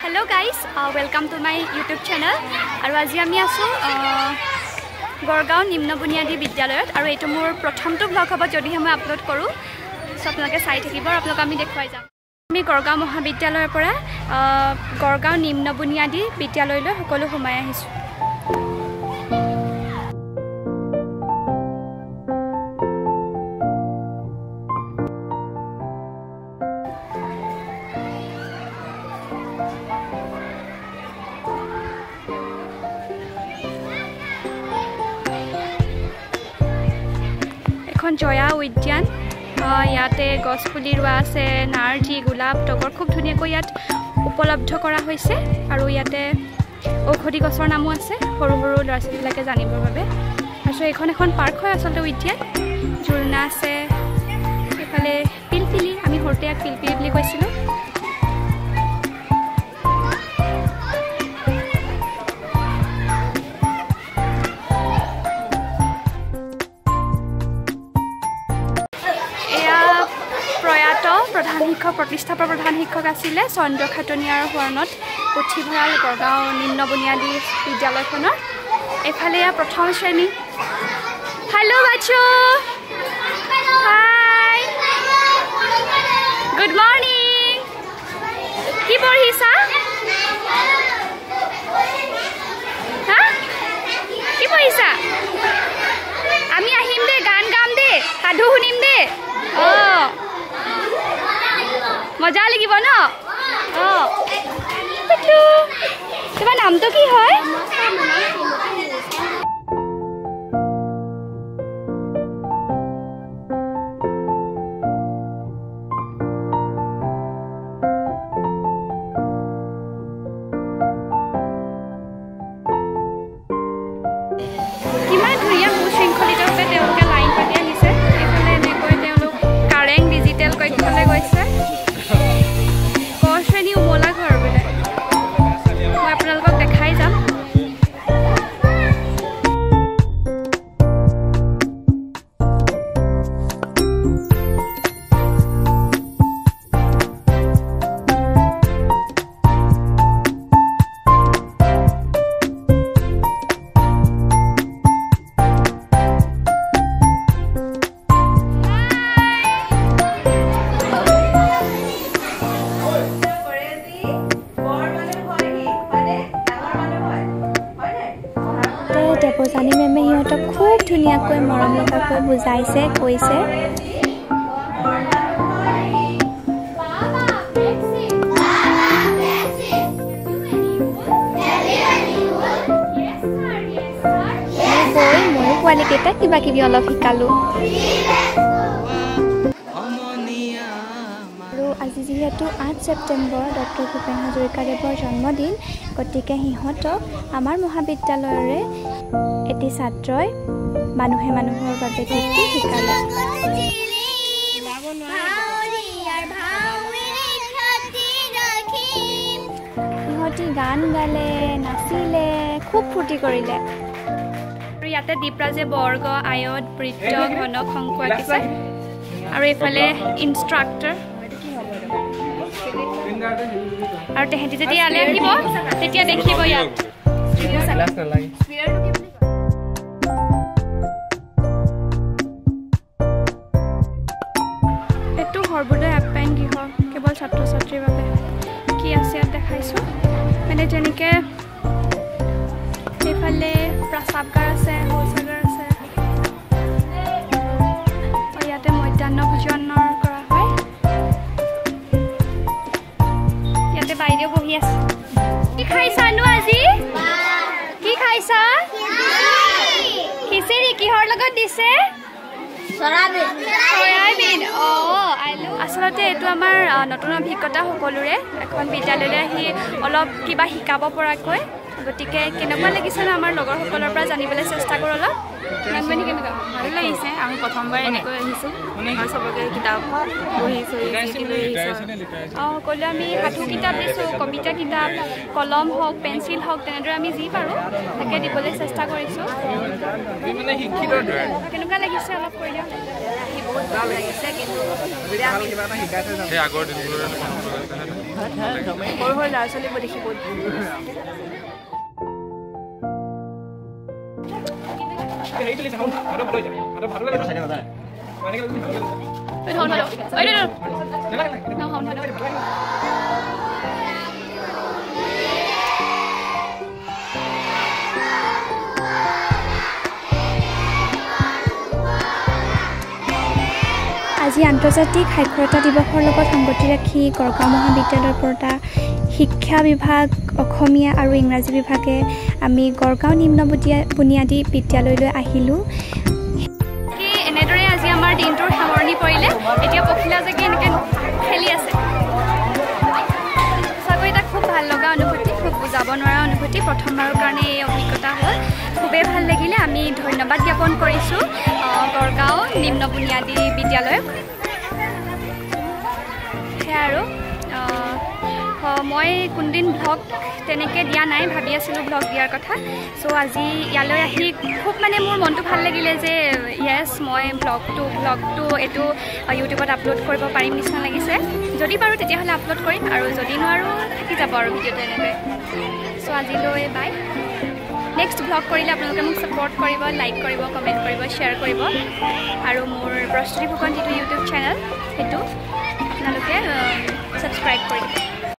Hello guys, welcome to my YouTube channel. Aru aji ami asu Gargaon Nimna Buniyadi Bidyalayot aru etu mor prothom to vlog hobo jodi moi upload koru. So apnaloke sai thakibo aru apnalok ami dekhwai jam. Ami Gargaon Mahabidyalayor pora Gargaon Nimna Buniyadi Bidyalayoloi hokolo humai ahisu. Jaya উদ্যান ইয়াতে গছপুলি ৰোৱা আছে নাৰ্জি গোলাপ টগৰ খুব ধুনীয়াকৈ ইয়াত উপলব্ধ কৰা হৈছে আৰু ইয়াতে ঔষধি গছৰ নামো আছে সৰু সৰু ল'ৰা ছোৱালীবিলাকে জানিবৰ বাবে আৰু এখন পাৰ্ক হয় আচলতে উদ্যান ঝুলনা আছে এফালে পিলপিলি আমি সৰুতে ইয়াক পিলপিলি বুলি কৈছিলোঁ प्रधान शिक्षक प्रतिष्ठापक प्रधान शिक्षक आছিলে চন্দ্ৰ খাটনিয়াৰ হৰণত পুথিভঁৰাল গড়গাঁও নিম্ন বুনিয়াদী বিদ্যালয়খনৰ এফালে প্ৰথম শ্ৰেণী হেল্ল' বাচ্চো হাই গুড মৰ্নিং কি পঢ়িছা হা কি পঢ়িছা আমি আহিম দে গান গাম দে সাধু শুনিম দে মজা লাগিব ন তোমাৰ নামটো কি হয় কিমান ধুনীয়া সুশৃংখলিতভাৱে তেওঁলোকে লাইন পাতি আহিছে এইফালে এনেকৈ তেওঁলোক কাৰেং ডিজিটেল কক্ষলৈ গৈছে দেৱজানী মেমে সিহঁতক খুব ধুনীয়াকৈ মৰম লগাকৈ বুজাইছে কৈছে ময়ো পোৱালীকেইটা কিবা কিবি অলপ শিকালো আৰু আজি যিহেতু 8 ছেপ্টেম্বৰ ডক্টৰ ভূপেন হাজৰিকাদেৱৰ জন্মদিন গতিকে সিহঁতক আমাৰ মহাবিদ্যালয়ৰে এটি ছাত্ৰই মানুহে মানুহৰ বাবে গীত শিকালে সিহঁতি গান গালে নাচিলে খুব ফূৰ্তি কৰিলে আৰু ইয়াতে দীপৰাজে বৰ্গ আয়ত বৃত্ত ঘনক শংকু আঁকিছে আৰু এইফালে ইনষ্ট্ৰাক্টৰ আৰু তেহেঁতি যেতিয়া ইয়ালৈ আহিব তেতিয়া দেখিব ইয়াত এইটো সৰ্বোদয় আপ্যায়ন গৃহ কেৱল ছাত্ৰ ছাত্ৰীৰ বাবে কি আছে ইয়াত দেখাইছোঁ মানে যেনেকৈ এইফালে প্ৰস্ৰাৱগাৰ আছে শৌচাগাৰ আছে ইয়াতে মধ্যাহ্ন ভোজনৰ কৰা হয় ইয়াতে বাইদেউ বহি আছে কি খাইছানো আজি কি খাইছা খিচিৰি কিহৰ লগত দিছে সয়াবিন আলু আচলতে এইটো আমাৰ নতুন অভিজ্ঞতা সকলোৰে এখন বিদ্যালয়লৈ আহি অলপ কিবা শিকাব পৰাকৈ গতিকে কেনেকুৱা লাগিছে ন আমাৰ লগৰসকলৰ পৰা জানিবলৈ চেষ্টা কৰোঁ অলপ মানে কেনেকুৱা ভালো লাগিছে আমি প্ৰথমবাৰ এনেকৈ আহিছোঁ আৰু চবকে কিতাপ বহি চহি লৈ আহিছোঁ সকলোৱে আমি সাধু কিতাপ দিছোঁ কবিতা কিতাপ কলম হওক পেঞ্চিল হওক তেনেদৰে আমি যি পাৰোঁ তাকে দিবলৈ চেষ্টা কৰিছোঁ কেনেকুৱা লাগিছে অলপ কৈ দিয়ক বহুত ভাল লাগিছে কিন্তু সৰু সৰু ল'ৰা ছোৱালীবোৰ দেখি বহুত ভাল আজি আন্তৰ্জাতিক সাক্ষৰতা দিৱসৰ লগত সংগতি ৰাখি গড়গাঁও মহাবিদ্যালয়ৰ পৰা শিক্ষা বিভাগ অসমীয়া আৰু ইংৰাজী বিভাগে আমি গড়গাঁও নিম্ন বুনিয়াদী বিদ্যালয়লৈ আহিলোঁ এনেদৰে আজি আমাৰ দিনটোৰ সামৰণি পৰিলে এতিয়া পখিলা জাগি এনেকৈ খেলি আছে সঁচাকৈ এটা খুব ভাল লগা অনুভূতি খুব বুজাব নোৱাৰা অনুভূতি প্ৰথমবাৰৰ কাৰণে এই অভিজ্ঞতা হ'ল খুবেই ভাল লাগিলে আমি ধন্যবাদ জ্ঞাপন কৰিছোঁ গড়গাঁও নিম্ন বুনিয়াদী বিদ্যালয়ক সেয়া আৰু মই কোনদিন ব্লগ তেনেকৈ দিয়া নাই ভাবি আছিলোঁ ব্লগ দিয়াৰ কথা চ' আজি ইয়ালৈ আহি খুব মানে মোৰ মনটো ভাল লাগিলে যে য়েছ মই ব্লগটো এইটো ইউটিউবত আপলোড কৰিব পাৰিম নিচিনা লাগিছে যদি পাৰোঁ তেতিয়াহ'লে আপলোড কৰিম আৰু যদি নোৱাৰোঁ থাকি যাব আৰু ভিডিঅ'টো এনেকৈ চ' আজিলৈ বাই নেক্সট ব্লগ কৰিলে আপোনালোকে মোক ছাপৰ্ট কৰিব লাইক কৰিব কমেণ্ট কৰিব শ্বেয়াৰ কৰিব আৰু মোৰ প্ৰস্তুতি ফুকন যিটো ইউটিউব চেনেল সেইটো আপোনালোকে ছাবস্ক্ৰাইব কৰি দিব